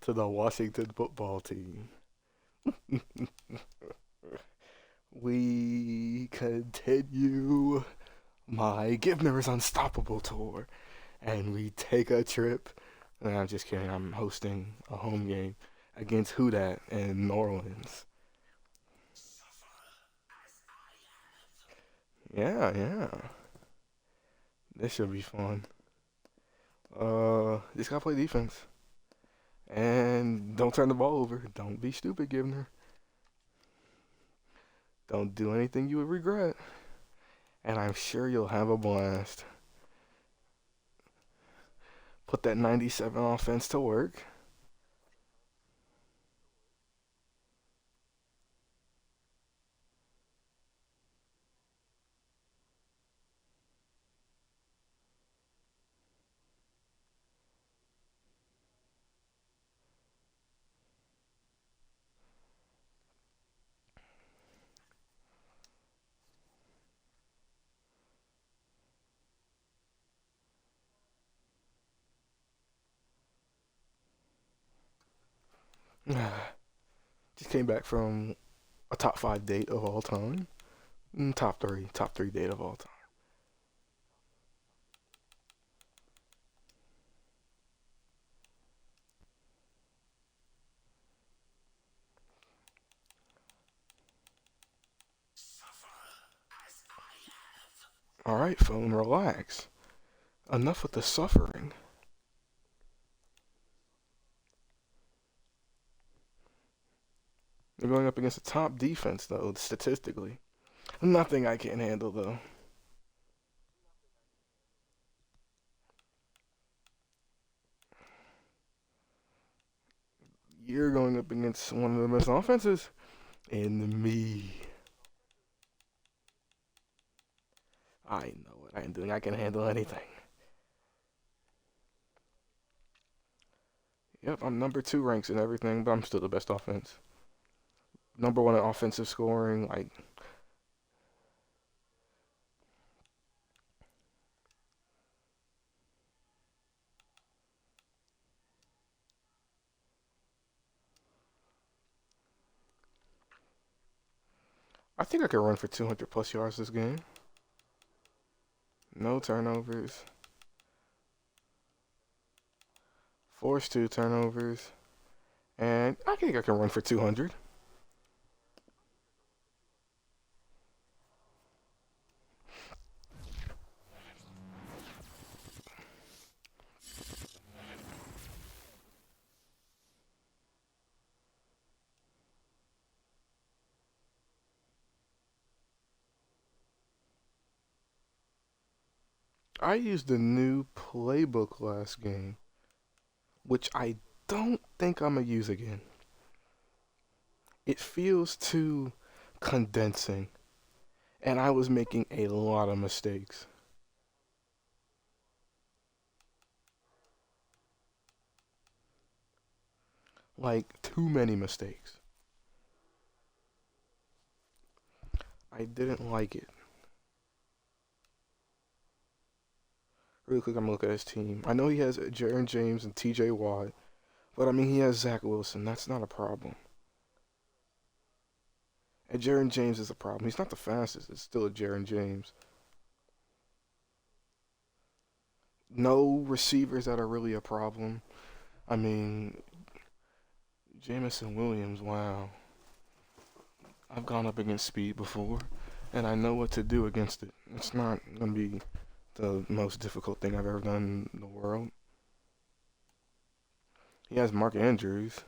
to the Washington football team. We continue my Givner's Unstoppable tour, and we take a trip. And I'm just kidding. I'm hosting a home game against Who Dat in New Orleans. Yeah, yeah. This should be fun. Just gotta play defense. And don't turn the ball over. Don't be stupid, Givner. Don't do anything you would regret. And I'm sure you'll have a blast. Put that 97 offense to work. Just came back from a top five date of all time. Top three date of all time. All right, phone, relax. Enough with the suffering. You're going up against a top defense, though, statistically. Nothing I can't handle, though. You're going up against one of the best offenses in me. I know what I'm doing. I can handle anything. Yep, I'm number two ranks in everything, but I'm still the best offense. Number one in offensive scoring. Like, I think I could run for 200 plus yards this game. No turnovers. Force two turnovers. And I think I can run for 200. I used the new playbook last game, which I don't think I'm going to use again. It feels too condensing, and I was making a lot of mistakes. Like, too many mistakes. I didn't like it. Really quick, I'm gonna look at his team. I know he has Jaron James and TJ Watt, but I mean, he has Zach Wilson. That's not a problem. And Jaron James is a problem. He's not the fastest. It's still a Jaron James. No receivers that are really a problem. I mean, Jamison Williams, wow. I've gone up against speed before, and I know what to do against it. It's not going to be the most difficult thing I've ever done in the world. He has Mark Andrews.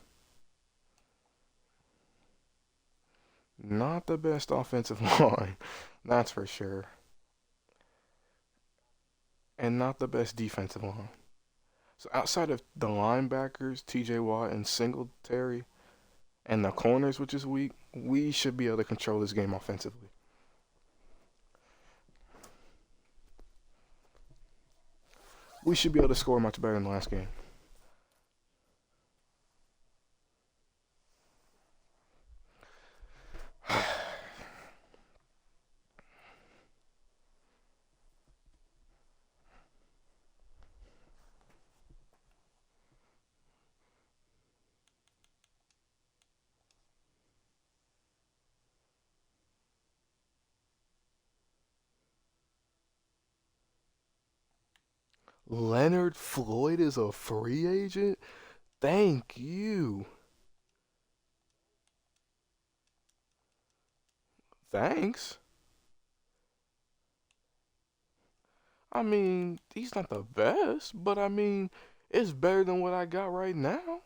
Not the best offensive line, that's for sure. And not the best defensive line. So outside of the linebackers, TJ Watt and Singletary, and the corners, which is weak, we should be able to control this game offensively. We should be able to score much better than the last game. Leonard Floyd is a free agent? Thank you. Thanks. I mean, he's not the best, but I mean, it's better than what I got right now.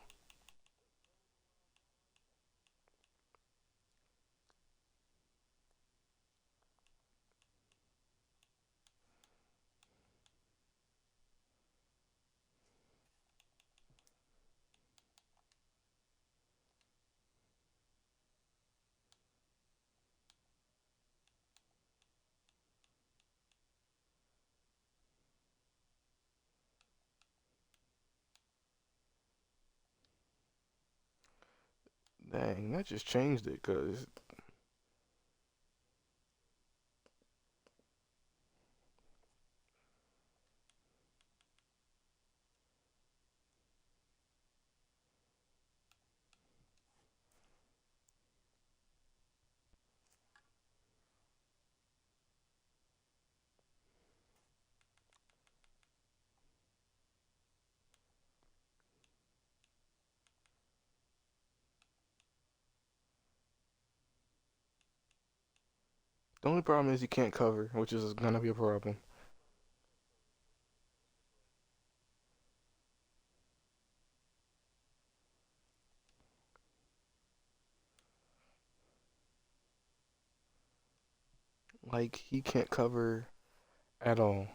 Dang, that just changed it, cause the only problem is he can't cover, which is gonna be a problem. Like he can't cover at all.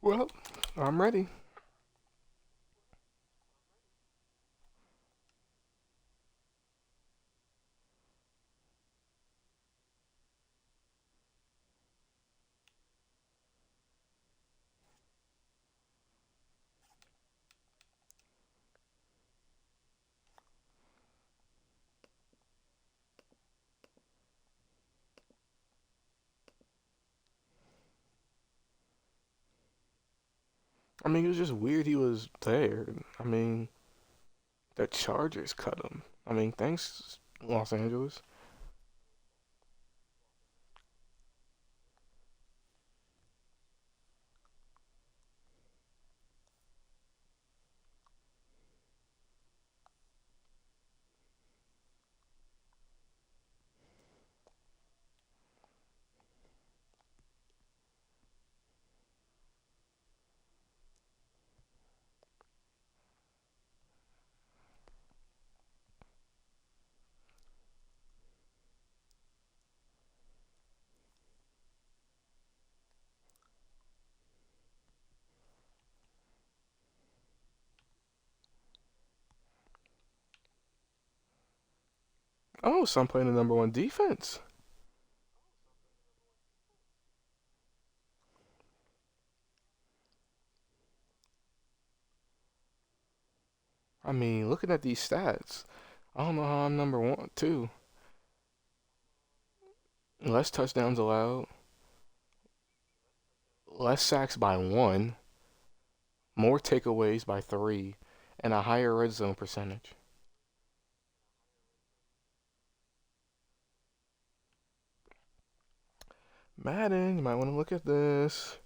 Well, I'm ready. I mean, it was just weird he was there. I mean, the Chargers cut him. I mean, thanks, Los Angeles. Oh, so I'm playing the number one defense. I mean, looking at these stats, I don't know how I'm number one, too. Less touchdowns allowed, less sacks by one, more takeaways by three, and a higher red zone percentage. Madden, you might want to look at this.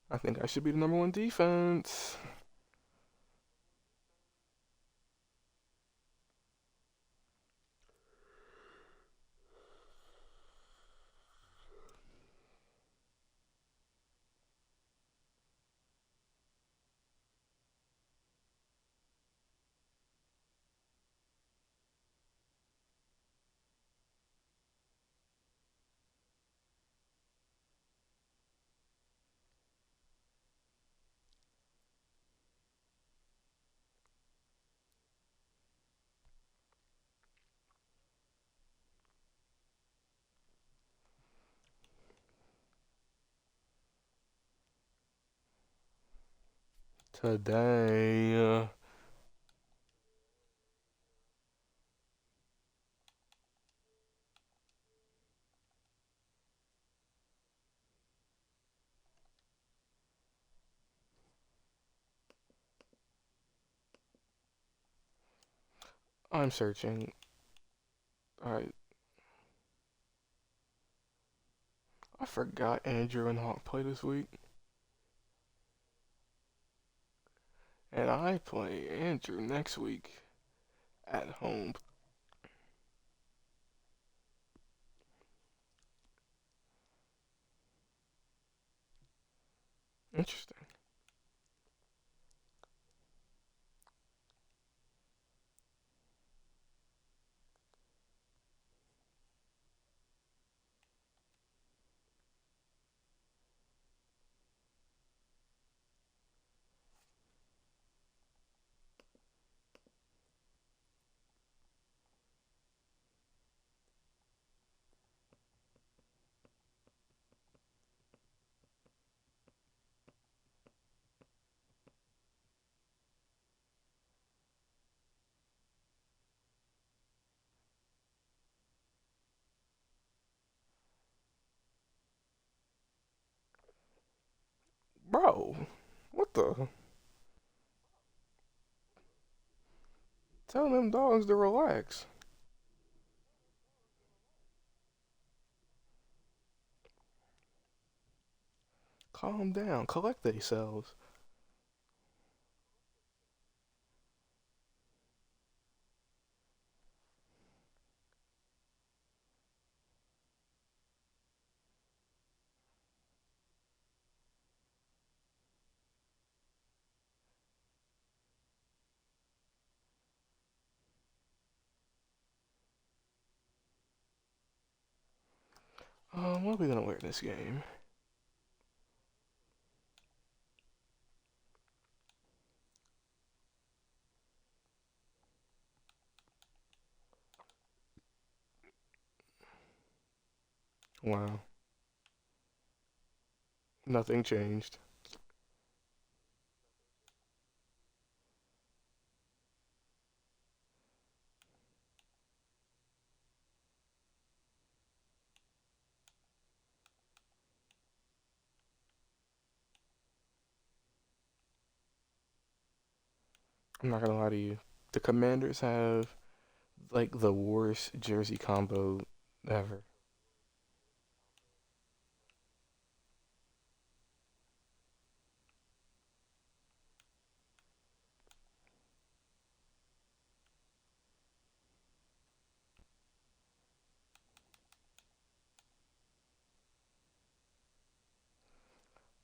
I think I should be the number one defense. Today, I'm searching. Alright, I forgot Andrew and Hawk play this week. And I play Andrew next week at home. Interesting. Bro, what the? Tell them dogs to relax. Calm down. Collect themselves. What are we gonna wear this game? Wow, nothing changed. I'm not gonna lie to you. The Commanders have like the worst jersey combo ever.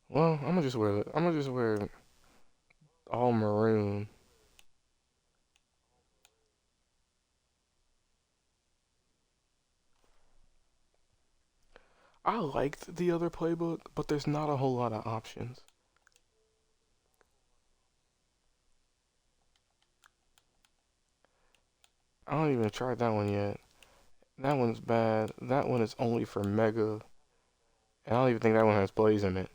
Well, I'm gonna just wear all maroon. I liked the other playbook, but there's not a whole lot of options. I don't even try that one yet. That one's bad. That one is only for Mega, and I don't even think that one has plays in it.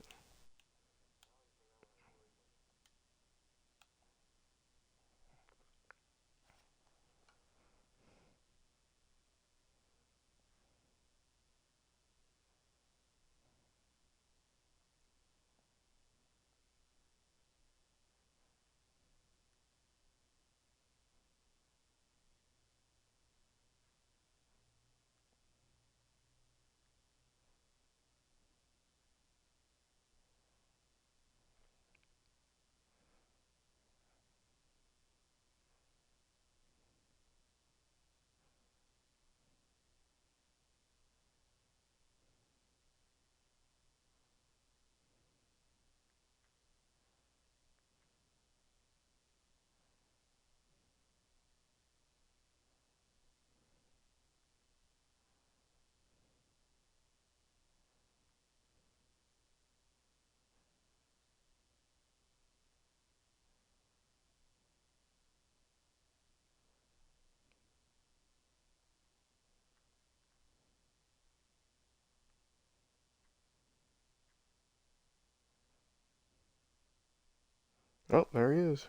Oh, there he is.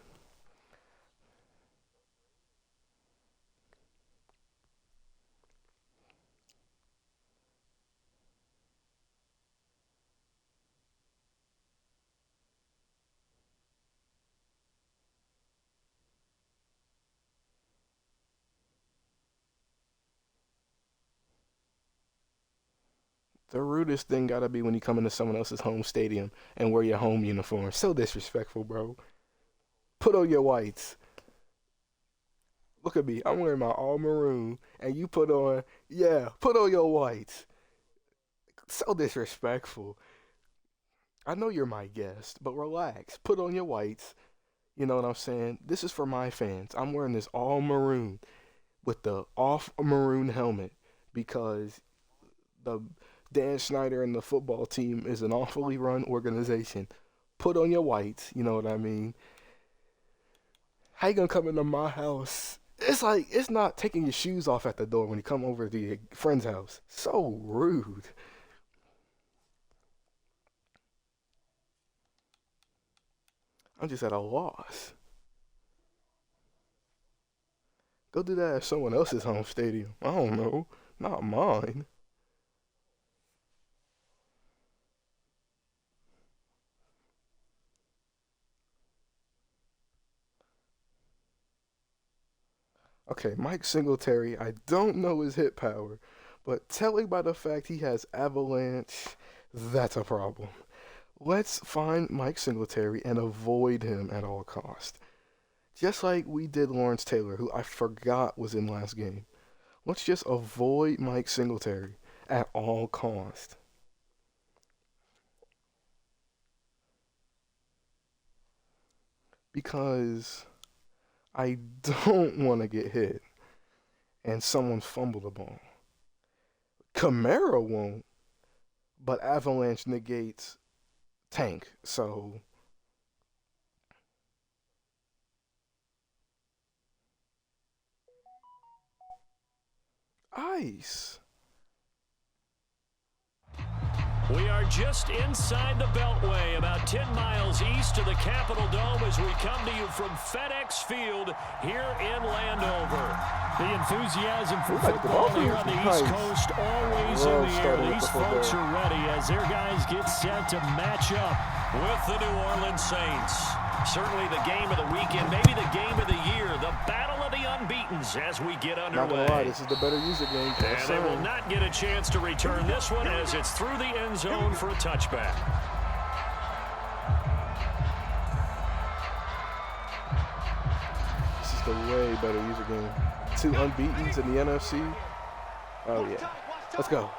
The rudest thing gotta be when you come into someone else's home stadium and wear your home uniform. So disrespectful, bro. Put on your whites. Look at me. I'm wearing my all maroon, and you put on, yeah, put on your whites. So disrespectful. I know you're my guest, but relax. Put on your whites. You know what I'm saying? This is for my fans. I'm wearing this all maroon with the off maroon helmet because the Dan Snyder and the football team is an awfully run organization. Put on your whites. You know what I mean? How you gonna come into my house? It's like it's not taking your shoes off at the door when you come over to your friend's house. So rude. I'm just at a loss. Go do that at someone else's home stadium. I don't know. Not mine. Okay, Mike Singletary, I don't know his hit power, but telling by the fact he has avalanche, that's a problem. Let's find Mike Singletary and avoid him at all cost. Just like we did Lawrence Taylor, who I forgot was in last game. Let's just avoid Mike Singletary at all cost. Because I don't want to get hit and someone fumble the ball. Kamara won't, but Avalanche negates Tank. So, ice. We are just inside the Beltway, about 10 miles east of the Capitol Dome as we come to you from FedEx Field here in Landover. The enthusiasm for football here on the East Coast always in the air. These folks are ready as their guys get set to match up with the New Orleans Saints. Certainly the game of the weekend, maybe the game of the year, the battle of the unbeatens as we get underway. Not gonna lie, this is the better user game. And they will not get a chance to return this one as it's through the end zone for a touchback. This is the way better user game. 2 unbeatens in the NFC. Oh yeah. Let's go.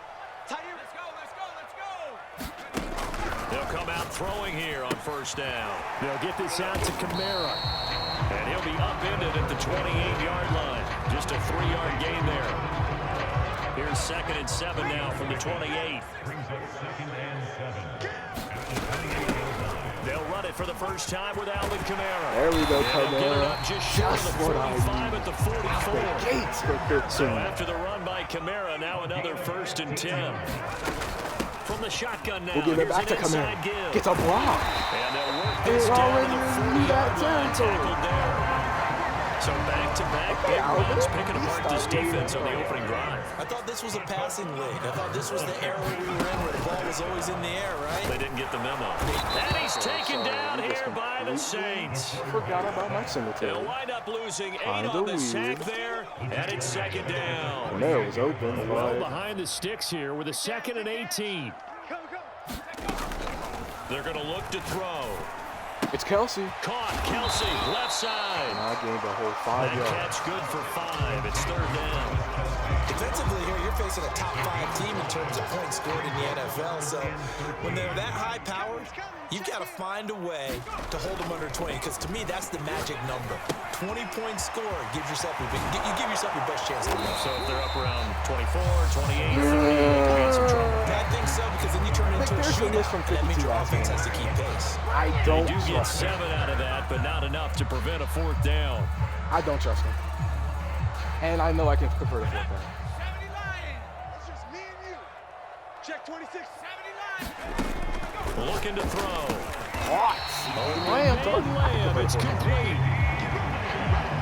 They'll come out throwing here on first down. They'll get this out to Kamara. And he'll be upended at the 28-yard line. Just a 3-yard gain there. Here's 2nd and 7 now from the 28. They'll run it for the first time with Alvin Kamara. There we go, Kamara. Get it up Kamara. just short of the 45 at the 44. Gates for 15. So after the run by Kamara, now another 1st and 10. From the shotgun now, We'll give it back to Kamara. Gets a block. And they'll work this They're down already to the in that 40-yard line, territory. tackled there. So back-to-back big runs, picking apart this defense on the opening drive. I thought this was a passing league. I thought this was the era we were in where the ball was always in the air, right? They didn't get the memo. And he's taken down here by the Saints. Forgot about Mike Singletary. They'll wind up losing 8 Kinda on the sack weird. there, and it's 2nd down. Kamara was open. Well but behind the sticks here with a 2nd and 18. They're going to look to throw. it's Kelsey. Caught, Kelsey, left side. I gained a whole 5 That yards. catch good for 5. It's 3rd down. Defensively here, you're facing a top 5 team in terms of points scored in the NFL. So when they're that high powered, you've got to find a way to hold them under 20. Because to me, that's the magic number. 20-point score gives yourself you give yourself your best chance to win. So if they're up around 24, 28, 30, you could be in some trouble. I think so, because then you turn it into a McPherson shootout, missed from and that means 52 your last offense game. has to keep pace. I They don't do get trust him. 7 out of that, but not enough to prevent a 4th down. I don't trust him. And I know I can convert a 4th down. 70 Lions. It's just me and you. Check 26. 70 Lions. Looking to throw. Lamb, Lamb, it's complete.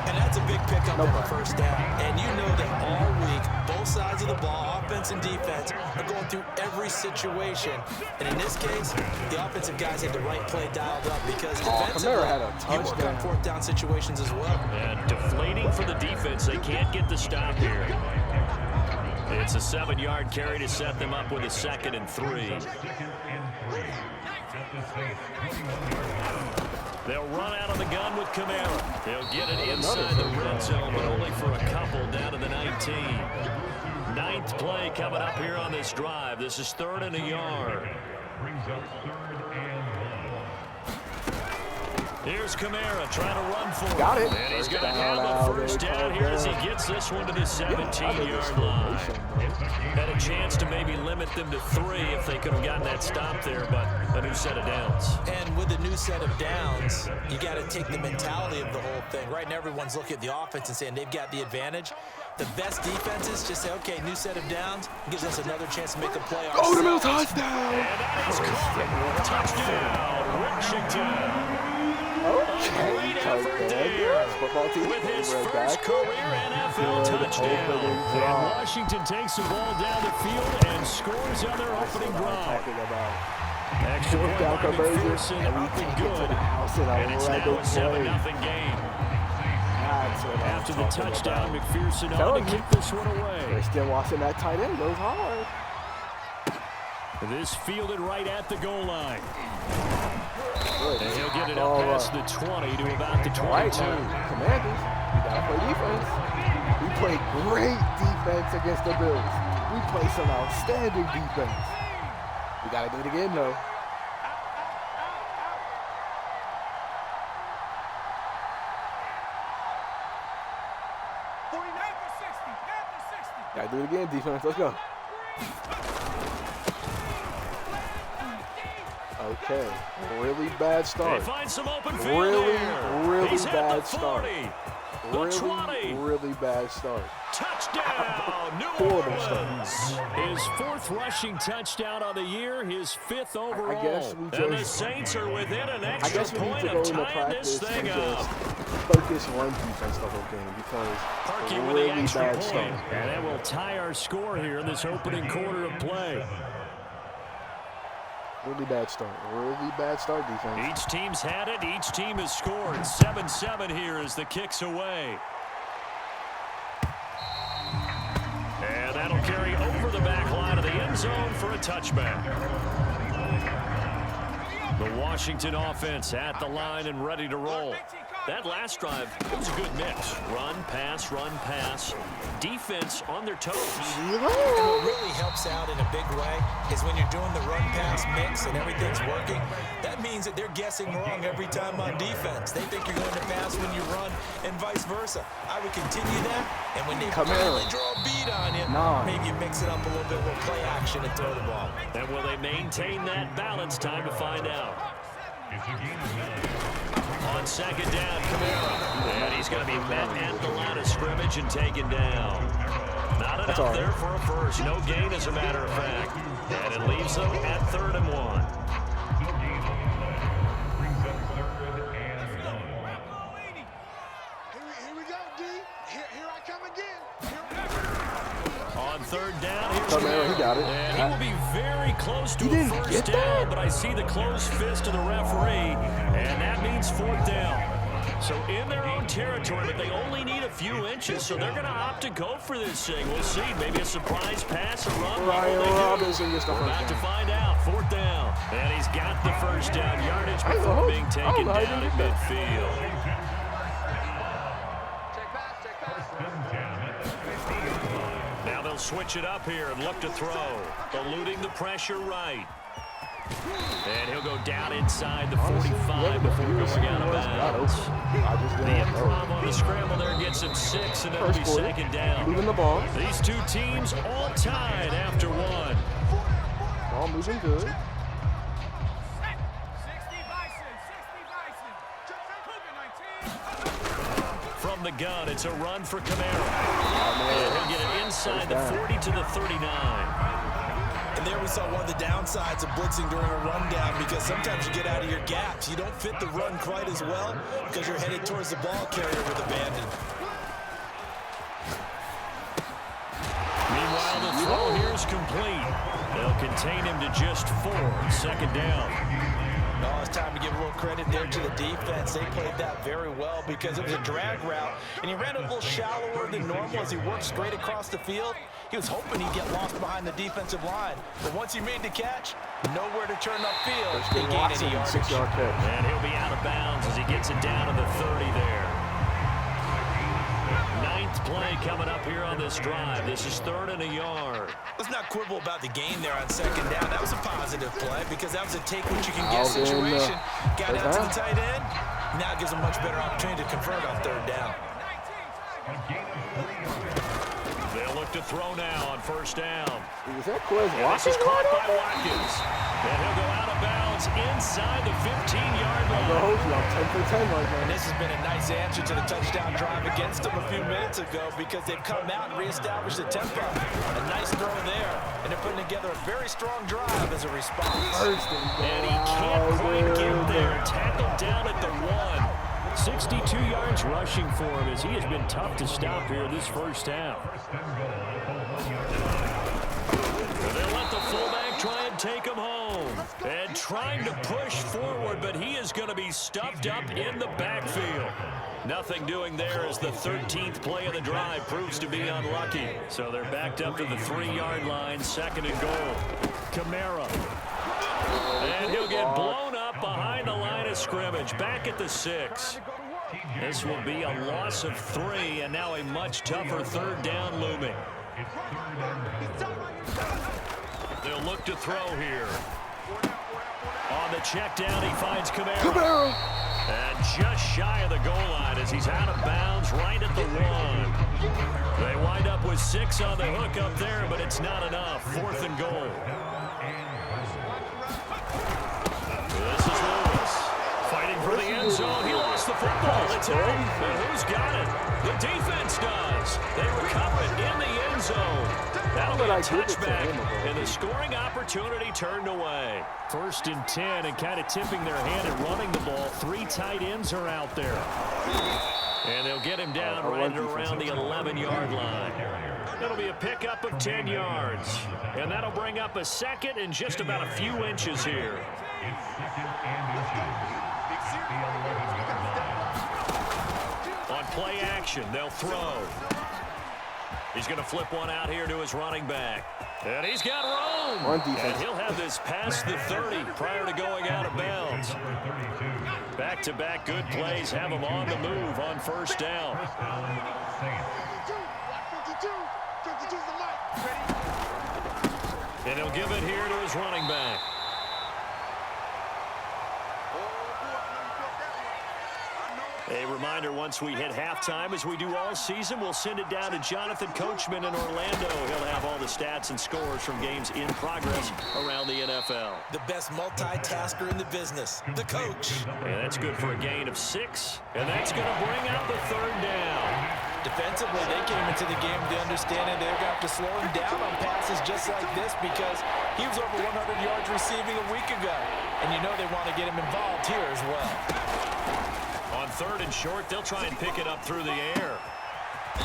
And that's a big pickup on the first down. And you know that all week, both sides of the ball, offense and defense, are going through every situation. And in this case, the offensive guys had the right play dialed up because defensively, Kamara had a you work on touchdown. 4th down situations as well. And deflating for the defense. They can't get the stop here. It's a 7-yard carry to set them up with a 2nd and 3. They'll run out of the gun with Kamara. They'll get it inside the red zone, but only for a couple down to the 19. 9th play coming up here on this drive. This is 3rd and a yard. Here's Kamara trying to run for it. Got it. And he's going to First have down, the first Alvin. down here as he gets this one to the 17-yard line. Had a chance to maybe limit them to 3 if they could have gotten that stop there, but a new set of downs. And with a new set of downs, you got to take the mentality of the whole thing. Right now, everyone's looking at the offense and saying they've got the advantage. The best defenses just say, okay, new set of downs gives us another chance to make a play. Go to the middle, ourselves. touchdown. And that is caught. Touchdown, Washington. Okay, there. football team. With his Right first back. career NFL Good touchdown. opening And drive. Washington takes the ball down the field and scores on their opening drive. Talking about Extra point down by conversion, McPherson, and we up and take it to good. the house in a And it's now Orlando a 7-0 play. game. That's what I'm After the talking touchdown, about. McPherson on Telling to you. kick this one away. Christian Watson, that tight end goes hard. This fielded right at the goal line. Good. And he'll get it up All past right. the 20 to about the 22. Right now, Commanders, we gotta play defense. We play great defense against the Bills. We play some outstanding defense. We gotta do it again though. Gotta do it again, defense. Let's go. Okay, really bad They start. find some open field Really, here. really He's at bad the start. 40, the 20. Really bad start. Touchdown, New Horrible start. Orleans. His 4th rushing touchdown of the year, his 5th overall. guess we And the just- Saints are within an I extra guess we need point to go of into tying this practice thing and up. just focus run defense the whole game because Parkey a with the really extra bad point. start. And that will tie our score here in this opening quarter of play. Really bad start. Really bad start defense. Each team's had it. Each team has scored. 7-7 here as the kick's away. And that'll carry over the back line of the end zone for a touchback. The Washington offense at the line and ready to roll. That last drive, it was a good mix. Run, pass, defense on their toes. And what really helps out in a big way is when you're doing the run-pass mix and everything's working, that means that they're guessing wrong every time on defense. They think you're going to pass when you run and vice versa. I would continue that, and when they really draw a beat on you, maybe you mix it up a little bit with play action and throw the ball. And will they maintain that balance? Time to find out. On second down, Kamara. And he's going to be met at the line of scrimmage and taken down. Not enough there for a first. No gain, as a matter of fact. And it leaves them at 3rd and 1. Here we go, D. Here I come again. On 3rd down, here's Kamara. He got it. And he will be very close to a first down, but I see the closed fist of the referee, and that means 4th down. So in their own territory, but they only need a few inches, so they're going to opt to go for this thing. We'll see. Maybe a surprise pass, a run. Ryan Robinson gets the We're first about to down. find out. 4th down. And he's got the first down yardage before being taken down at midfield. Now they'll switch it up here and look to throw. Eluding the pressure right. And he'll go down inside the 45 before going out of bounds. The improv on the scramble there gets him 6, and that'll be 2nd down. Moving the ball. These two teams all tied after 1. Ball moving good. 60 Bison. From the gun, it's a run for Kamara. And he'll get it inside the 40 to the 39. And there we saw one of the downsides of blitzing during a rundown, because sometimes you get out of your gaps. You don't fit the run quite as well because you're headed towards the ball carrier with abandon. Meanwhile, the throw here is complete. They'll contain him to just 4. 2nd down. Oh, it's time to give a little credit there to the defense. They played that very well because it was a drag route, and he ran it a little shallower than normal as he worked straight across the field. He was hoping he'd get lost behind the defensive line, but once he made the catch, nowhere to turn upfield. He gained any yardage. 6-yard catch. And he'll be out of bounds as he gets it down to the 30 there. 9th play coming up here on this drive. This is 3rd and a yard. Let's not quibble about the gain there on 2nd down. That was a positive play because that was a take-what-you-can-get situation. Got out to the tight end. Now it gives him much better opportunity to convert on 3rd down. They'll look to throw now on 1st down. Is that Quez This Watkins? is caught by Watkins. And he'll go out of bounds inside the 15-yard line. I'm 10 for 10 right now. This has been a nice answer to the touchdown drive against them a few minutes ago because they've come out and reestablished the tempo. A nice throw there, and they're putting together a very strong drive as a response. And he can't quite get there. Tackled down at the 1. 62 yards rushing for him as he has been tough to stop here this first half. They'll let the fullback try and take him home. And trying to push forward, but he is going to be stuffed up in the backfield. Nothing doing there as the 13th play of the drive proves to be unlucky. So they're backed up to the 3-yard line, 2nd and goal. Kamara. And he'll get blown up behind the line of scrimmage, back at the 6. This will be a loss of 3, and now a much tougher 3rd down looming. They'll look to throw here. On the check down, he finds Kamara. And just shy of the goal line as he's out of bounds right at the 1. They wind up with 6 on the hook up there, but it's not enough. 4th and goal. This is Lewis. Fighting for the end zone. He lost the football. It's out. And who's got it? The defense does. They recover it in the end zone. That'll be a touchback. And the scoring opportunity turned away. 1st and 10, and kind of tipping their hand at running the ball. 3 tight ends are out there. And they'll get him down right around the 11-yard line. It'll be a pickup of 10 yards. And that'll bring up a second and just about a few inches here. On play action, they'll throw. He's going to flip one out here to his running back. And he's got room. And he'll have this past the 30 prior to going out of bounds. Back-to-back good plays have him on the move on first down. And he'll give it here to his running back. A reminder, once we hit halftime, as we do all season, we'll send it down to Jonathan Coachman in Orlando. He'll have all the stats and scores from games in progress around the NFL. The best multitasker in the business, the coach. And that's good for a gain of 6. And that's going to bring out the third down. Defensively, they came into the game with the understanding they're going to have to slow him down on passes just like this because he was over 100 yards receiving a week ago. And you know they want to get him involved here as well. On third and short, they'll try and pick it up through the air.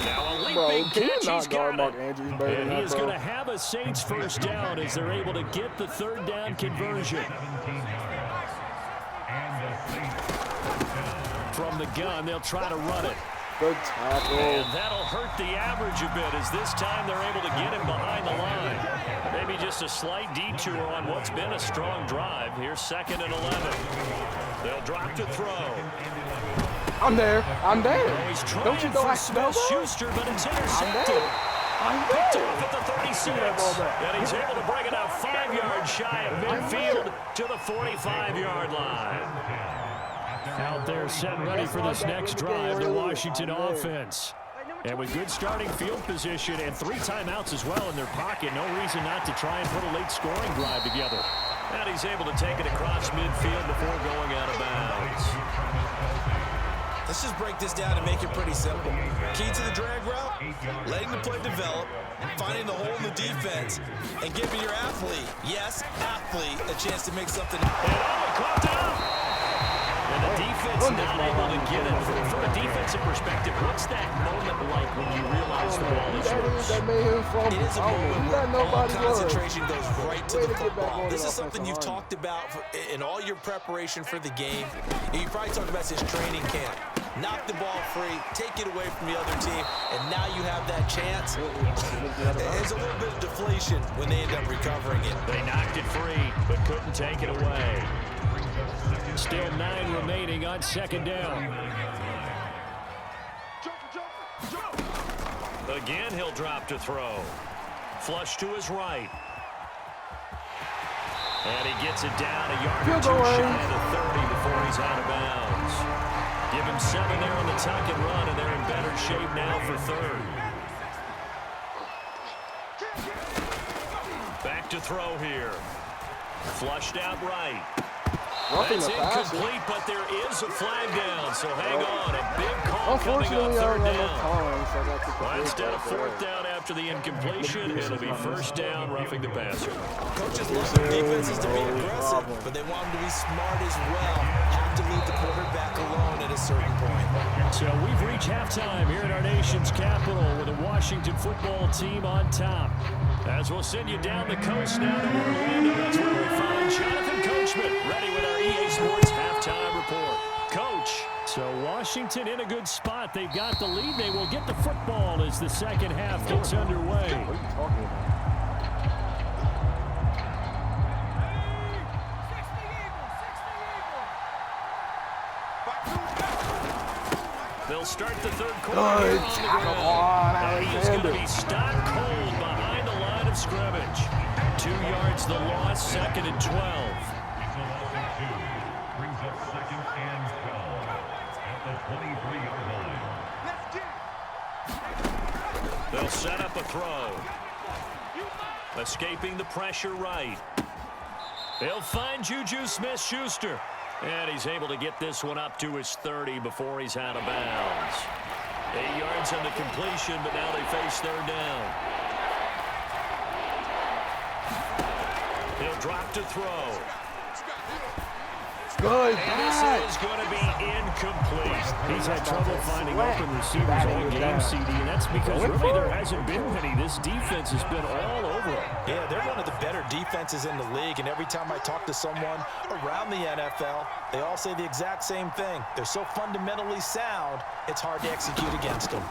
Now a leaping catch, he's got it. And he is going to have a Saints first down as they're able to get the third down conversion. From the gun, they'll try to run it. Good tackle. And that'll hurt the average a bit as this time they're able to get him behind the line. Maybe just a slight detour on what's been a strong drive. Here's 2nd and 11. They'll drop to throw. I'm there. I'm there. Oh, he's trying Don't you know I for Smith-Schuster, but it's intercepted. I'm Picked there. off at the 36. And he's able to bring it out 5 yards shy of midfield to the 45-yard line. Out there set ready for this next drive, the Washington offense. And with good starting field position and 3 timeouts as well in their pocket, no reason not to try and put a late scoring drive together. And he's able to take it across midfield before going out of bounds. Let's just break this down and make it pretty simple. Key to the drag route, letting the play develop, finding the hole in the defense, and giving your athlete, yes, athlete, a chance to make something. And caught down. And the defense not able to get it. From a defensive perspective, what's that moment like when you realize the ball is yours? It is a moment where all concentration goes right to the football. This is something you've talked about in all your preparation for the game. And you probably talked about this training camp. Knock the ball free, take it away from the other team, and now you have that chance. There's a little bit of deflation when they end up recovering it. They knocked it free, but couldn't take it away. Still 9 remaining on 2nd down. Again, he'll drop to throw. Flush to his right. And he gets it down a yard or 2 shy of the 30 before he's out of bounds. Give him 7 there on the tuck and run, and they're in better shape now for 3rd. Back to throw here. Flushed out right. That's incomplete, but there is a flag down, so hang on. A big call coming on 3rd down. Well, instead of 4th down after the incompletion, it'll be 1st down, roughing the passer. Coaches love their defenses to be aggressive, but they want them to be smart as well. Have to leave the quarterback alone at a certain point. So we've reached halftime here in our nation's capital with the Washington football team on top. As we'll send you down the coast now to Orlando, that's where we find Jonathan Coachman, ready with our EA Sports halftime report. Coach. So Washington in a good spot. They've got the lead. They will get the football as the second half gets underway. What are you talking about? They'll start the 3rd quarter on the ground. And he is going to be stopped cold behind the line of scrimmage. 2 yards the loss, 2nd and 12. Brings up 2nd and 12 at the 23-yard line. They'll set up a throw. Escaping the pressure right. They'll find Juju Smith-Schuster. And he's able to get this one up to his 30 before he's out of bounds. 8 yards on the completion, but now they face 3rd down. He'll drop to throw. Good And this is going to be incomplete. He's had trouble finding open receivers all game, CD, and that's because really there hasn't been many. This defense has been all over them. Yeah, they're one of the better defenses in the league, and every time I talk to someone around the NFL, they all say the exact same thing. They're so fundamentally sound, it's hard to execute against them.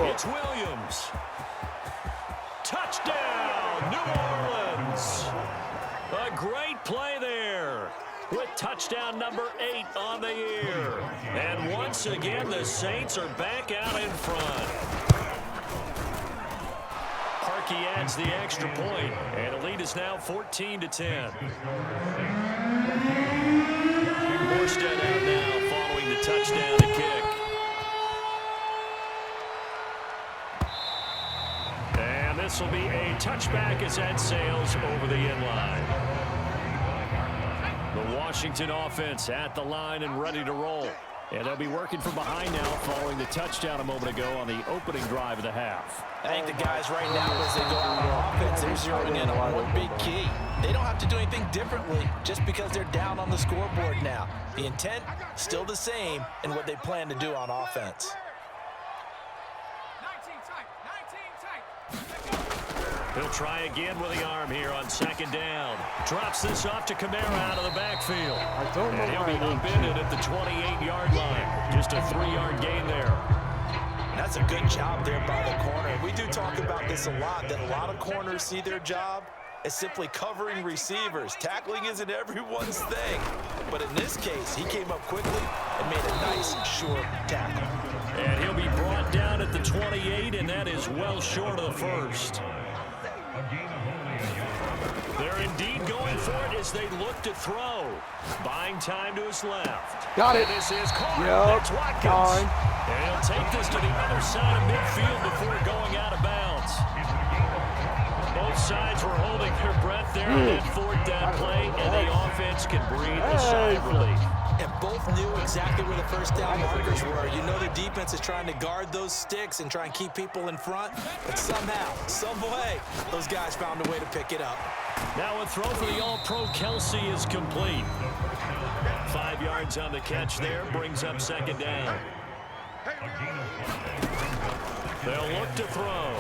It's Williams. Touchdown, New Orleans. A great play there with touchdown number 8 on the year. And once again, the Saints are back out in front. Parkey adds the extra point, and the lead is now 14-10. Morstead out now following the touchdown to kick. And this will be a touchback as that sails over the inline. The Washington offense at the line and ready to roll. And they'll be working from behind now following the touchdown a moment ago on the opening drive of the half. I think the guys right now, as they go out on offense, they're zeroing in on one big key. They don't have to do anything differently just because they're down on the scoreboard now. The intent, still the same in what they plan to do on offense. He'll try again with the arm here on second down. Drops this off to Kamara out of the backfield. And he'll be upended at the 28-yard line. Just a 3-yard gain there. That's a good job there by the corner. We do talk about this a lot, that a lot of corners see their job as simply covering receivers. Tackling isn't everyone's thing. But in this case, he came up quickly and made a nice, sure tackle. And he'll be brought down at the 28, and that is well short of the first. They're indeed going for it as they look to throw. Buying time to his left. Got it. And this is caught. Yep. That's Watkins. And he'll take this to the other side of midfield before going out of bounds. Both sides were holding their breath there on that fourth down play, and the offense can breathe a sigh of relief. And both knew exactly where the first down markers were. You know the defense is trying to guard those sticks and try and keep people in front, but somehow, some way, those guys found a way to pick it up. Now a throw for the All-Pro Kelsey is complete. 5 yards on the catch there, brings up second down. They'll look to throw.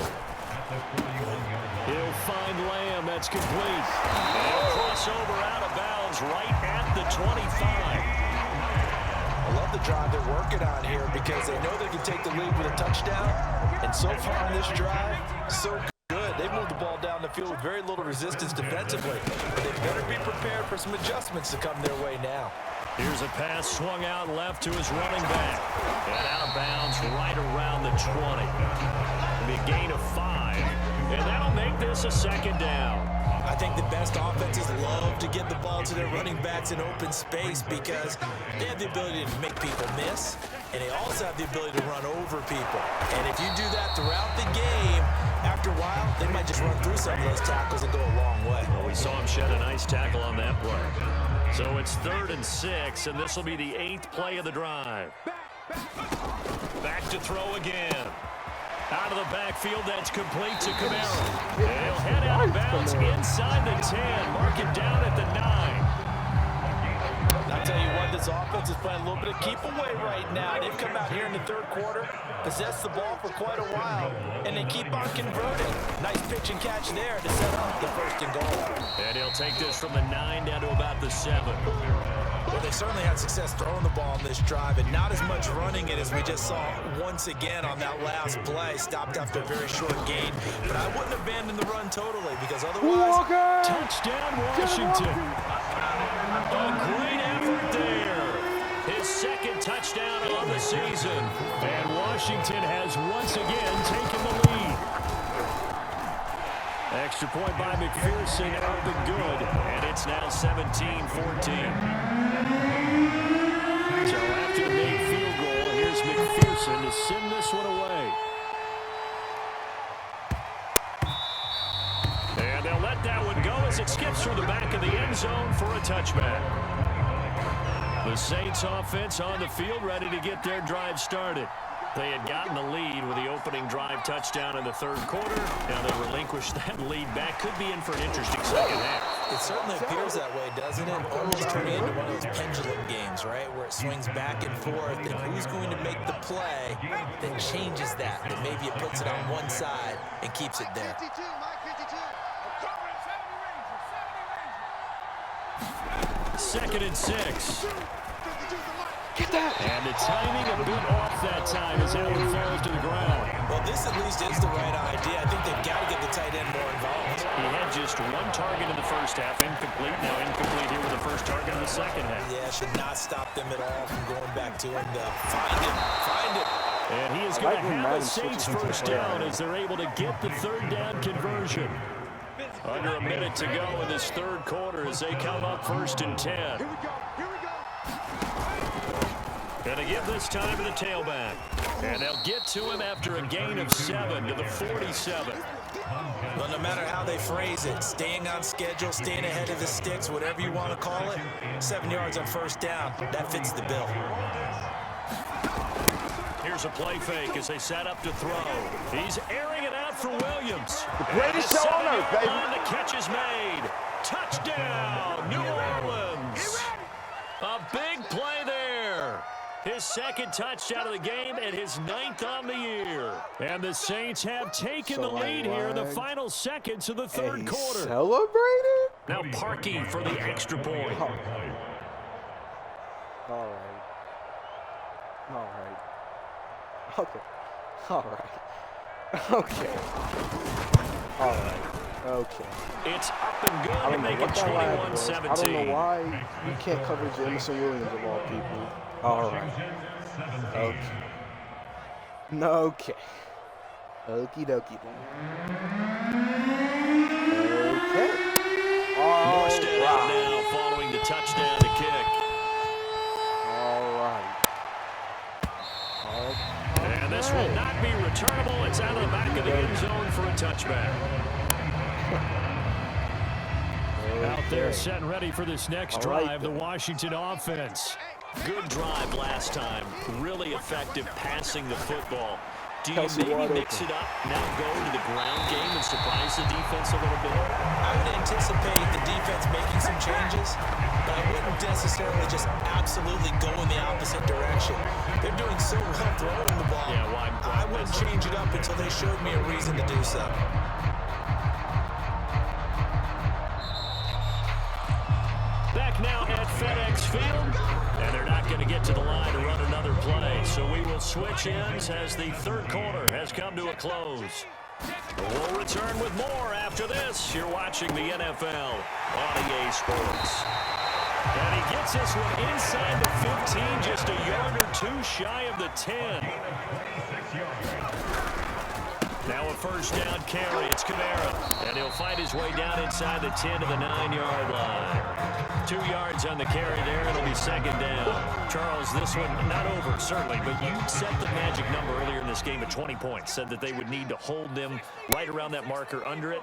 He'll find Lamb, that's complete. He'll cross over out of bounds right at the 25. I love the drive they're working on here because they know they can take the lead with a touchdown. And so far on this drive, so good. They've moved the ball down the field with very little resistance defensively. But they better be prepared for some adjustments to come their way now. Here's a pass swung out left to his running back. And out of bounds right around the 20. It'll be a gain of 5. And that'll make this a second down. I think the best offenses love to get the ball to their running backs in open space because they have the ability to make people miss, and they also have the ability to run over people. And if you do that throughout the game, after a while, they might just run through some of those tackles and go a long way. Well, we saw him shed a nice tackle on that play. So it's 3rd and 6, and this will be the 8th play of the drive. Back to throw again. Out of the backfield, that's complete to Kamara. He'll head out of bounds inside the 10, mark it down at the 9. I'll tell you what, this offense is playing a little bit of keep away right now. They've come out here in the 3rd quarter, possessed the ball for quite a while, and they keep on converting. Nice pitch and catch there to set up the 1st and goal. And he'll take this from the 9 down to about the 7. Well, they certainly had success throwing the ball on this drive, and not as much running it as we just saw once again on that last play. Stopped after a very short gain, but I wouldn't abandon the run totally because otherwise... Touchdown, Washington. A great effort there. His 2nd touchdown of the season. And Washington has once again taken the lead. Extra point by McPherson, up and good. And it's now 17-14. So after the made field goal, here's McPherson to send this one away. And they'll let that one go as it skips through the back of the end zone for a touchback. The Saints offense on the field ready to get their drive started. They had gotten the lead with the opening drive touchdown in the third quarter. Now they relinquish that lead back. Could be in for an interesting second half. It certainly appears that way, doesn't it? Almost turning into one of those pendulum games, right? Where it swings back and forth, and who's going to make the play that changes that? That maybe it puts it on one side and keeps it there. 52, Mike 52. Second and 6. Get that! And the timing a bit off that time as Allen falls to the ground. Well, this at least is the right idea. I think they've got to get the tight end more involved. He had just one target in the first half, incomplete. Now incomplete here with the first target in the second half. Yeah, should not stop them at all from going back to him to find it. And he is going to have the Saints first down as they're able to get the third down conversion. Under a minute to go in this third quarter as they come up 1st and 10. Here we go. Going to give this time to the tailback. And they'll get to him after a gain of 7 to the 47. Well, no matter how they phrase it, staying on schedule, staying ahead of the sticks, whatever you want to call it, 7 yards on first down, that fits the bill. Here's a play fake as they set up to throw. He's airing it out for Williams. The greatest show on earth, baby. The catch is made. Touchdown, New Orleans. A big play there. His second touchdown of the game and his 9th on the year. And the Saints have taken the lead here in the final seconds of the third quarter. Celebrated? Now Parkey for the extra point. All right. Okay. All right. Okay. It's up and good I to don't know make it what that lag was. I don't 21-17. know why you can't cover Jameson Williams of all people. All right. Okay. Okay. Okie dokie then. Okay. All Morstead out right. now following the touchdown to kick. All right. And this will not be returnable. It's out of the back of the end zone for a touchback. Out there set and ready for this next drive, the Washington offense. Good drive last time. Really effective passing the football. Do you maybe mix it up, now go to the ground game and surprise the defense a little bit? I would anticipate the defense making some changes, but I wouldn't necessarily just absolutely go in the opposite direction. They're doing so well throwing the ball. Yeah, why I wouldn't change it up until they showed me a reason to do so. Back now at FedEx Field, and they're not going to get to the line to run another play, so we will switch ends as the third quarter has come to a close. We'll return with more after this. You're watching the NFL on EA Sports. And he gets this one inside the 15, just a yard or two shy of the 10. Now a first down carry. It's Kamara. And he'll fight his way down inside the 10 to the 9-yard line. 2 yards on the carry there. It'll be second down. Charles, this one not over, certainly, but you set the magic number earlier in this game at 20 points. Said that they would need to hold them right around that marker under it.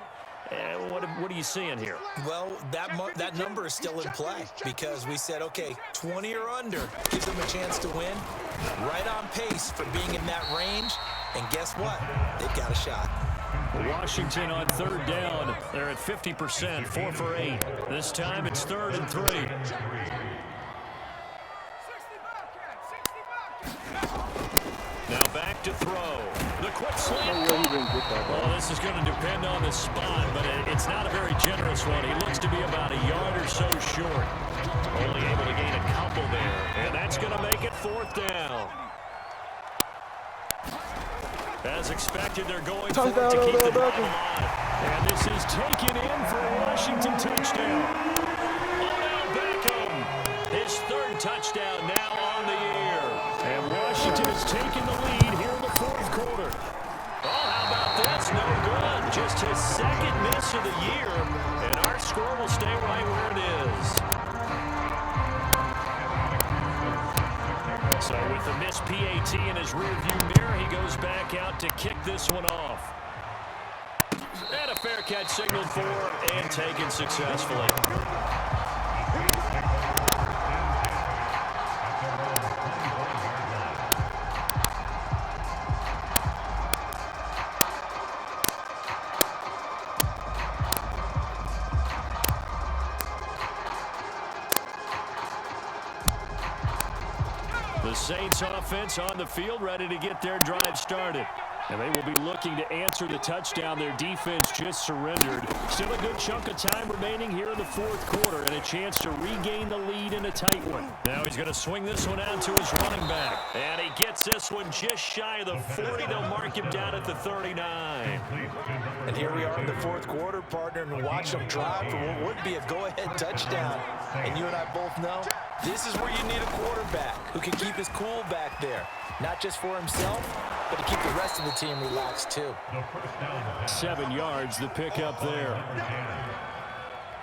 What are you seeing here? Well, that number is still in play because we said, okay, 20 or under gives them a chance to win. Right on pace for being in that range. And guess what? They've got a shot. Washington on third down. They're at 50%, 4 for 8. This time it's 3rd and 3. Now back to throw. The quick slant. Well, this is going to depend on the spot, but it's not a very generous one. He looks to be about a yard or so short. Only able to gain a couple there, and that's going to make it 4th down. As expected, they're going for it to keep the drive alive. And this is taken in for a Washington touchdown. Odell Beckham, his 3rd touchdown now on the year. And Washington has taken the lead here in the 4th quarter. Oh, how about this? No good. Just his 2nd miss of the year. And our score will stay right where it is. So with the missed PAT in his rearview mirror, he goes back out to kick this one off. And a fair catch signaled for and taken successfully. Saints offense on the field, ready to get their drive started. And they will be looking to answer the touchdown their defense just surrendered. Still a good chunk of time remaining here in the fourth quarter and a chance to regain the lead in a tight one. Now he's going to swing this one out to his running back. And he gets this one just shy of the 40. They'll mark him down at the 39. And here we are in the fourth quarter, partner, and watch them drive for what would be a go-ahead touchdown. And you and I both know this is where you need a quarterback who can keep his cool back there. Not just for himself, but to keep the rest of the team relaxed too. 7 yards, the pickup there.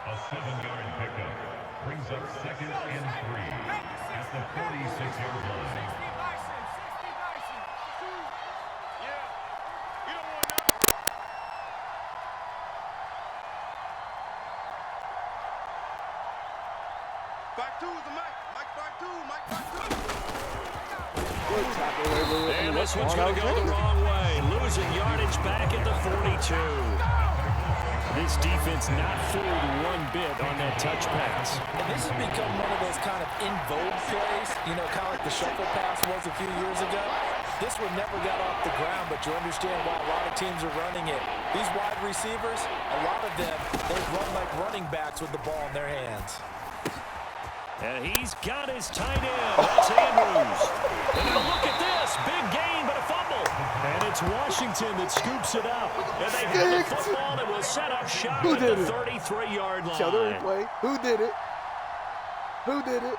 A 7-yard pickup brings up 2nd and 3 at the 46-yard line. Back two, the Mike. Mike back two. Mike back two. And this one's going to go the wrong way. Losing yardage back at the 42. This defense not fooled one bit on that touch pass. And this has become one of those kind of in vogue plays, you know, kind of like the shuffle pass was a few years ago. This one never got off the ground, but you understand why a lot of teams are running it. These wide receivers, a lot of them, they run like running backs with the ball in their hands. And he's got his tight end. That's Andrews. And now look at this. Big gain, but a fumble. And it's Washington that scoops it up. And they have the football and will set up shop at the 33-yard line. Show the replay. Who did it? Who did it?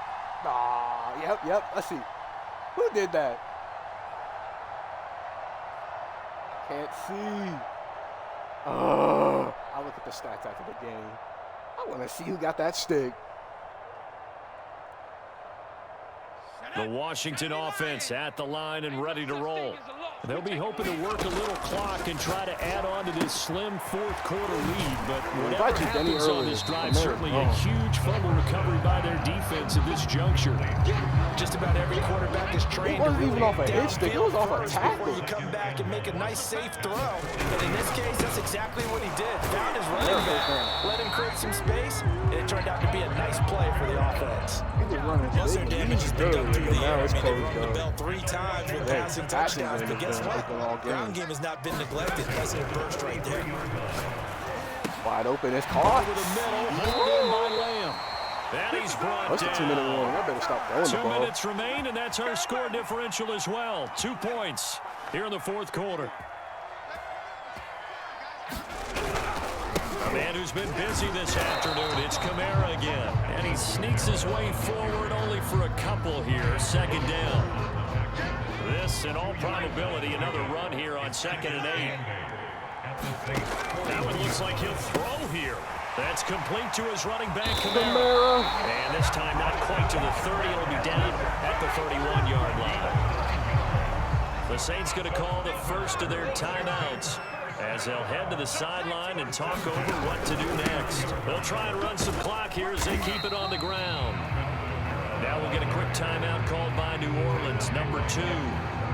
Yep. Let's see. Who did that? Can't see. I'll look at the stats after the game. I want to see who got that stick. The Washington offense at the line and ready to roll. They'll be hoping to work a little clock and try to add on to this slim fourth quarter lead, but whatever happens on this drive, certainly a huge fumble recovery by their defense at this juncture. Just about every quarterback is trained to even off a hit stick. It was off a tackle. Before you come back and make a nice safe throw. And in this case, that's exactly what he did. Found his running back, let him create some space, and it turned out to be a nice play for the offense. Most of their damage has been done through the air. I mean, they run the bell 3 times with passing touchdowns, but guess what? Ground game has not been neglected. That's a burst right there. Wide open. It's caught. Over the middle, hauled in by Lamb. And he's brought That's a 2-minute down. warning. I better stop throwing the 2 ball. minutes remain, and that's our score differential as well. 2 points here in the fourth quarter. A man who's been busy this afternoon, it's Kamara again. And he sneaks his way forward only for a couple here. 2nd down. This, in all probability, another run here on 2nd and 8. That one looks like he'll throw here. That's complete to his running back, Kamara. And this time not quite to the 30. It'll be down at the 31-yard line. The Saints going to call the first of their timeouts as they'll head to the sideline and talk over what to do next. They'll try and run some clock here as they keep it on the ground. Now we'll get a quick timeout called by New Orleans, number 2,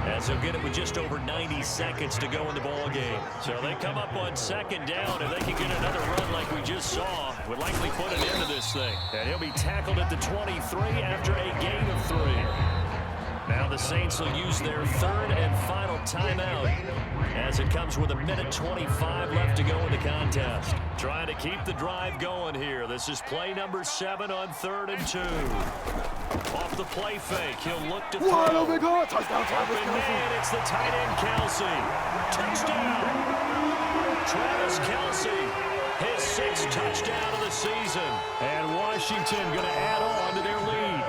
as they'll get it with just over 90 seconds to go in the ball game. So they come up on 2nd down, and they can get another run like we just saw. Would likely put an end to this thing. And he'll be tackled at the 23 after a gain of 3. Now the Saints will use their 3rd and final timeout as it comes with 1:25 left to go in the contest. Trying to keep the drive going here. This is play number 7 on 3rd and 2. Off the play fake, he'll look to throw. Touchdown, Open man, it's the tight end, Kelce. Touchdown! Travis Kelce, his 6th touchdown of the season. And Washington going to add on to their lead.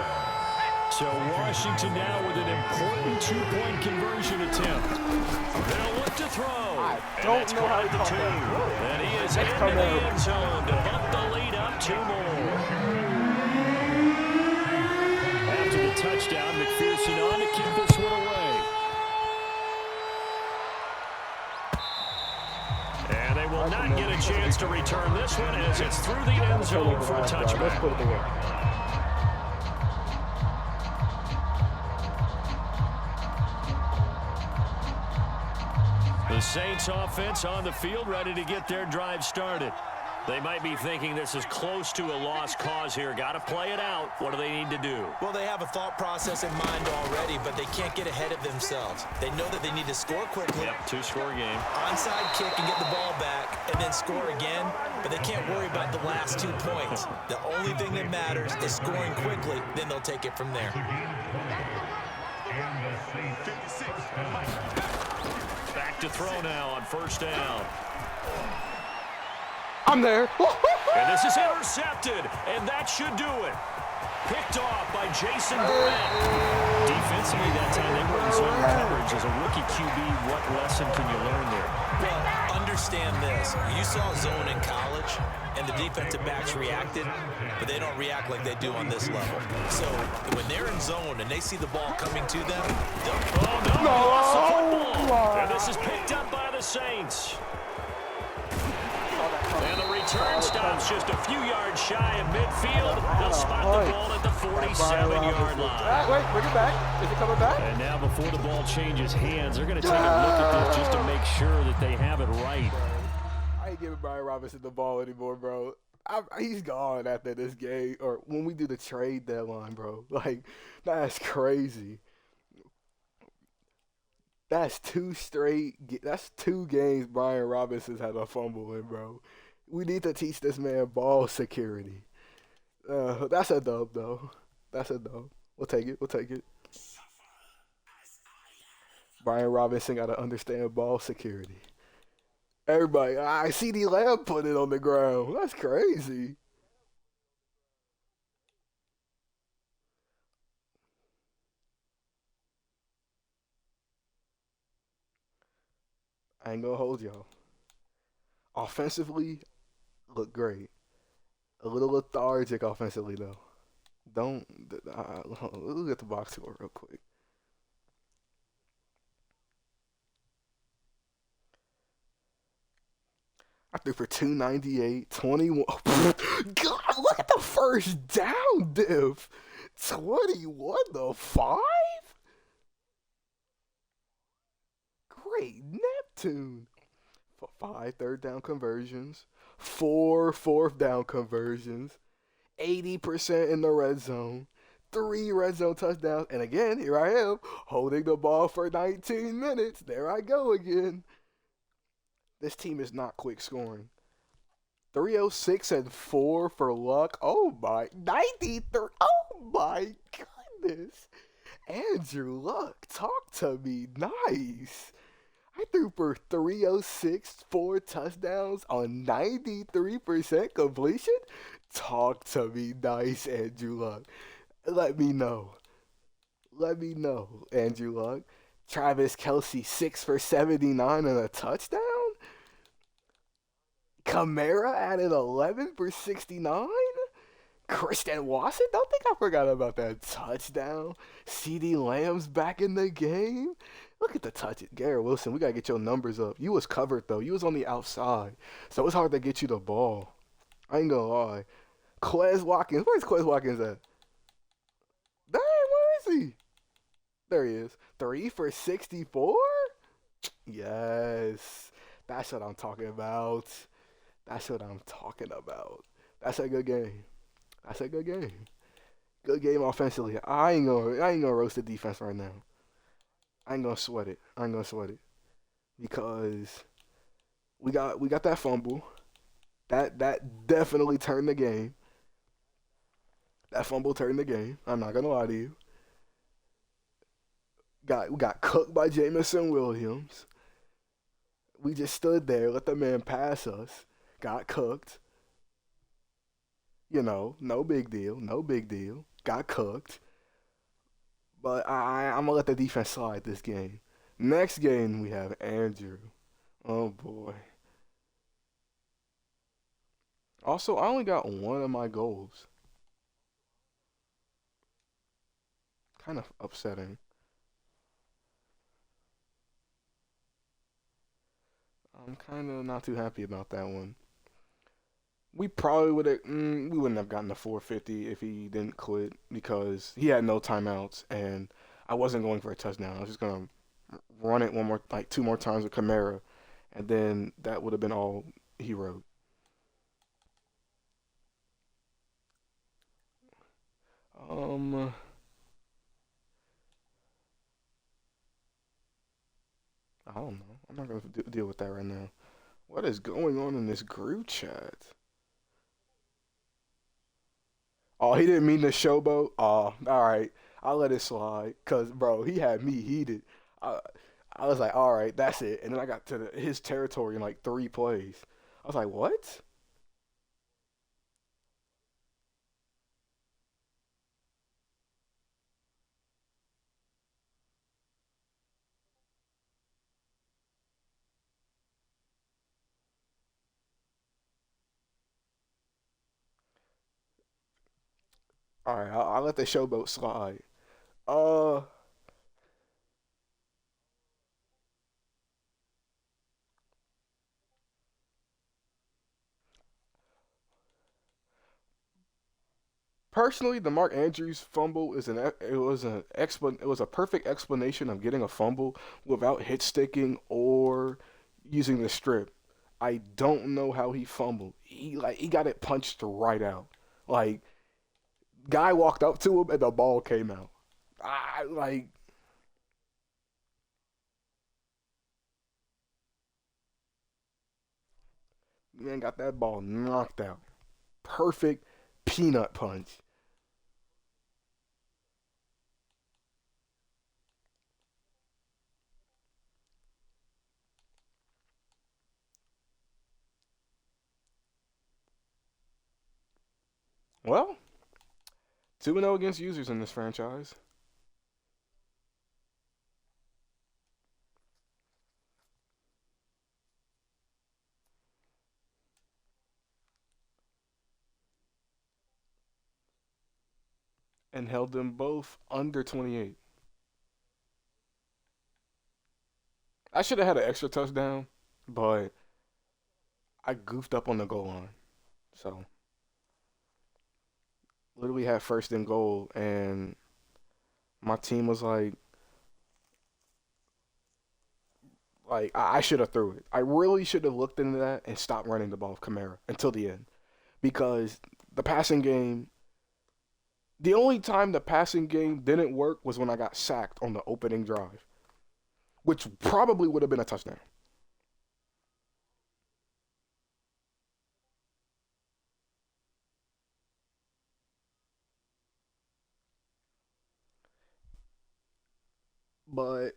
So Washington now with an important 2-point conversion attempt. They'll look to throw. I don't know how he caught that. And he is into the end zone to bump the lead up 2 more. After the touchdown, McPherson on to kick this one away. And they will not get a chance to return this one as it's through the end zone for a touchback. Let's put it away. The Saints offense on the field ready to get their drive started. They might be thinking this is close to a lost cause here. Got to play it out. What do they need to do? Well, they have a thought process in mind already, but they can't get ahead of themselves. They know that they need to score quickly. Yep, two-score game. Onside kick and get the ball back and then score again, but they can't worry about the last 2 points. The only thing that matters is scoring quickly, then they'll take it from there. Back to throw now on first down. I'm there. And this is intercepted, and that should do it. Picked off by Jason Barnett. Defensively that time, they were in zone coverage. As a rookie QB, what lesson can you learn there? Well, understand this. You saw zone in college, and the defensive backs reacted, but they don't react like they do on this level. So when they're in zone and they see the ball coming to them, they'll... Oh, no! He lost the football. And this is picked up by the Saints. And the return stops just a few yards shy of midfield. They'll spot the ball at the 47-yard line. Wait, bring it back. Is it coming back? And now before the ball changes hands, they're going to take a look at this just to make sure that they have it right. I ain't giving Brian Robinson the ball anymore, bro. He's gone after this game, or when we do the trade deadline, bro. Like, that's crazy. That's 2 games Brian Robinson's had a fumble in, bro. We need to teach this man ball security. That's a dub, though. That's a dub. We'll take it. We'll take it. Brian Robinson got to understand ball security. Everybody, CeeDee Lamb put it on the ground. That's crazy. I ain't gonna hold y'all. Offensively, look great. A little lethargic offensively, though. Look at the box score real quick. I threw for 298, 21. God, look at the first down diff. 21 to 5? Great Neptune. 5 third down conversions, 4 fourth down conversions, 80% in the red zone, 3 red zone touchdowns, and again, here I am, holding the ball for 19 minutes. There I go again. This team is not quick scoring. 306 and 4 for Luck. Oh my, 93. Oh my goodness. Andrew Luck, talk to me nice. I threw for 306, 4 touchdowns on 93% completion. Talk to me nice, Andrew Luck. Let me know. Let me know, Andrew Luck. Travis Kelce, 6 for 79 and a touchdown. Kamara added 11 for 69. Christian Watson, don't think I forgot about that touchdown. CeeDee Lamb's back in the game. Look at the touch. Garrett Wilson, we got to get your numbers up. You was covered, though. You was on the outside. So it's hard to get you the ball. I ain't going to lie. Quez Watkins. Where's Quez Watkins at? Dang, where is he? There he is. 3 for 64? Yes. That's what I'm talking about. That's what I'm talking about. That's a good game. That's a good game. Good game offensively. I ain't gonna roast the defense right now. I ain't gonna sweat it. Because we got that fumble. That definitely turned the game. That fumble turned the game. I'm not gonna lie to you. We got cooked by Jameson Williams. We just stood there, let the man pass us. Got cooked. You know, no big deal. Got cooked. But I'm going to let the defense slide this game. Next game, we have Andrew. Oh, boy. Also, I only got one of my goals. Kind of upsetting. I'm kind of not too happy about that one. We probably we wouldn't have gotten the 450 if he didn't quit because he had no timeouts and I wasn't going for a touchdown. I was just going to run it 2 more times with Kamara and then that would have been all he wrote. Um, I don't know. I'm not gonna deal with that right now. What is going on in this group chat? Oh, he didn't mean to showboat. Oh, all right. I'll let it slide. Cause bro, he had me heated. I, I was like, all right, that's it. And then I got to his territory in like 3 plays. I was like, what? All right, I'll let the showboat slide. Uh, Personally, the Mark Andrews fumble is it was a perfect explanation of getting a fumble without hit sticking or using the strip. I don't know how he fumbled. He got it punched right out. Like guy walked up to him and the ball came out. I like Man got that ball knocked out. Perfect peanut punch. Well, 2-0 against users in this franchise. And held them both under 28. I should have had an extra touchdown, but I goofed up on the goal line. So, literally had first and goal, and my team was I should have threw it. I really should have looked into that and stopped running the ball with Kamara until the end. Because the passing game, the only time the passing game didn't work was when I got sacked on the opening drive, which probably would have been a touchdown. But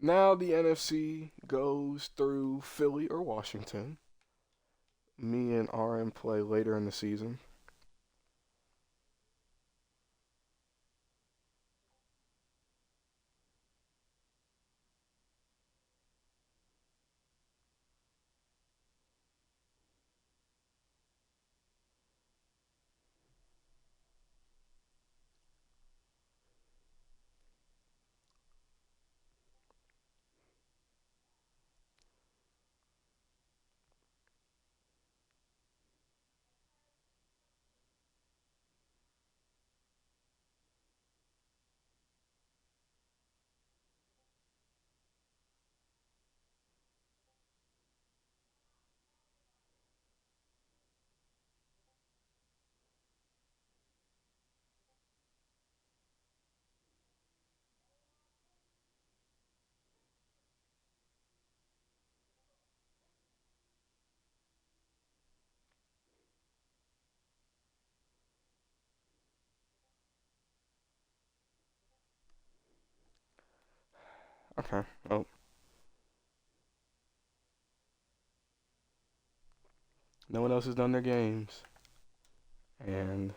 now the NFC goes through Philly or Washington. Me and RM play later in the season. Okay. Oh, no one else has done their games. And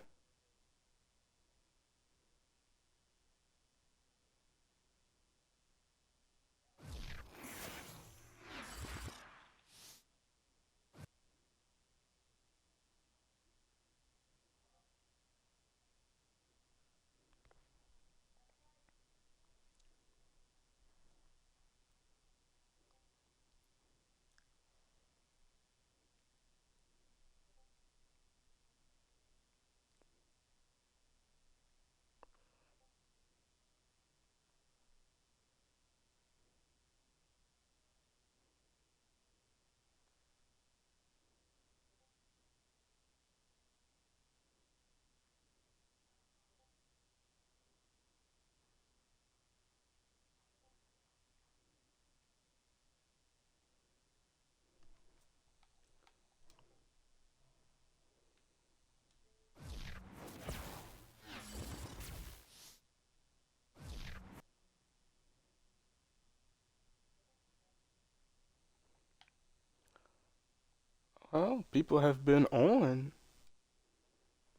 Well, people have been on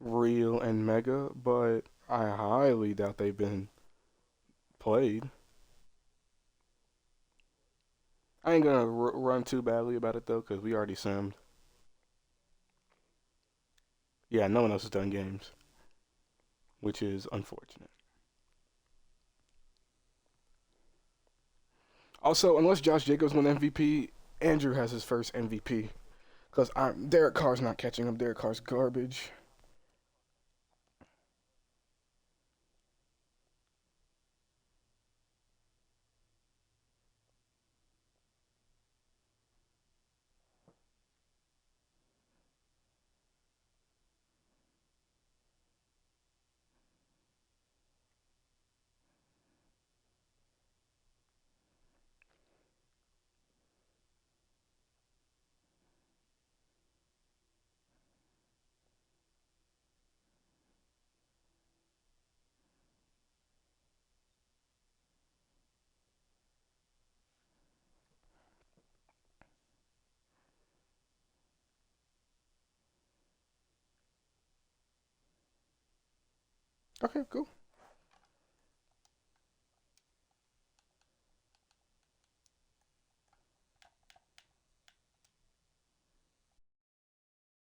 Real and Mega, but I highly doubt they've been played. I ain't gonna run too badly about it though, because we already simmed. Yeah, no one else has done games, which is unfortunate. Also, unless Josh Jacobs won MVP, Andrew has his first MVP. Because Derek Carr's not catching him. Derek Carr's garbage. Okay, cool.